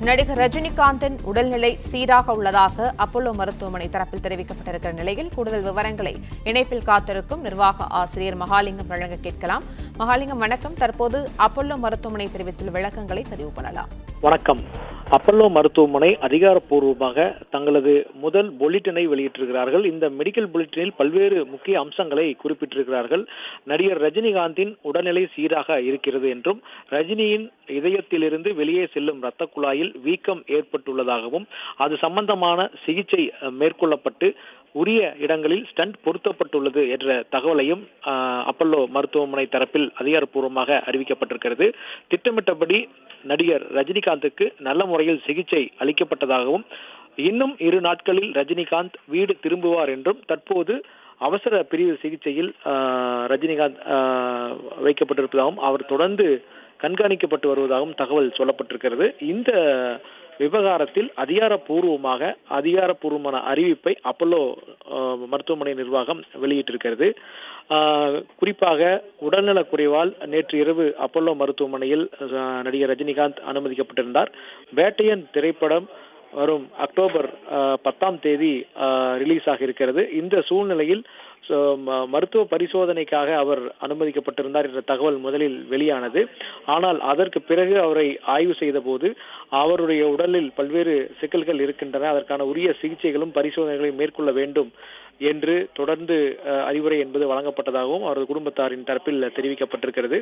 நடிகர் ரஜினிகாந்தின் உடல்நிலை சீராக உள்ளதாக அப்போலோ மருத்துவமனை தரப்பில் தெரிவிக்கப்பட்டிருக்கிற நிலையில் கூடுதல் விவரங்களை இணைப்பில் காத்திருக்கும் நிர்வாக ஆசிரியர் மகாலிங்கம் வழங்க கேட்கலாம். மகாலிங்கம் வணக்கம். தற்போது அப்போலோ மருத்துவமனை தெரிவித்துள்ள விளக்கங்களை பதிவு பண்ணலாம். வணக்கம். அப்போலோ மருத்துவமனை அதிகாரப்பூர்வமாக தங்களது முதல் புல்லட்டினை வெளியிட்டிருக்கிறார்கள். இந்த மெடிக்கல் புல்லட்டினில் பல்வேறு முக்கிய அம்சங்களை குறிப்பிட்டிருக்கிறார்கள். நடிகர் ரஜினிகாந்தின் உடல்நிலை சீராக இருக்கிறது என்றும், ரஜினியின் இதயத்திலிருந்து வெளியே செல்லும் இரத்த குழாயில் வீக்கம் ஏற்பட்டுள்ளதாகவும், அது சம்பந்தமான சிகிச்சை மேற்கொள்ளப்பட்டு உரிய இடங்களில் ஸ்டண்ட் பொருத்தப்பட்டுள்ளது என்ற தகவலையும் அப்போலோ மருத்துவமனை தரப்பில் அதிகாரப்பூர்வமாக அறிவிக்கப்பட்டிருக்கிறது. திட்டமிட்டபடி நடிகர் ரஜினிகாந்துக்கு நல்ல முறையில் சிகிச்சை அளிக்கப்பட்டதாகவும், இன்னும் 2 நாட்களில் ரஜினிகாந்த் வீடு திரும்புவார் என்றும், தற்போது அவசர பிரிவு சிகிச்சையில் ரஜினிகாந்த் வைக்கப்பட்டிருப்பதாகவும், அவர் தொடர்ந்து கண்காணிக்கப்பட்டு வருவதாகவும் தகவல் சொல்லப்பட்டிருக்கிறது. இந்த விவகாரத்தில் அதிகாரப்பூர்வமான அறிவிப்பை அப்போலோ மருத்துவமனை நிர்வாகம் வெளியிட்டிருக்கிறது. குறிப்பாக உடல்நலக் குறைவால் நேற்று இரவு அப்போலோ மருத்துவமனையில் நடிகர் ரஜினிகாந்த் அனுமதிக்கப்பட்டிருந்தார். வேட்டையன் திரைப்படம் வரும் அக்டோபர் 10ஆம் தேதி ரிலீஸ் ஆக இருக்கிறது. இந்த சூழ்நிலையில் மருத்துவ பரிசோதனைக்காக அவர் அனுமதிக்கப்பட்டிருந்தார் என்ற தகவல் முதலில் வெளியானது. ஆனால் அதற்கு பிறகு அவரை ஆய்வு செய்த போது அவருடைய உடலில் பல்வேறு சிக்கல்கள் இருக்கின்றன, அதற்கான உரிய சிகிச்சைகளும் பரிசோதனைகளையும் மேற்கொள்ள வேண்டும் என்று தொடர்ந்து அறிவுரை என்பது வழங்கப்பட்டதாகவும் அவரது குடும்பத்தாரின் தரப்பில் தெரிவிக்கப்பட்டிருக்கிறது.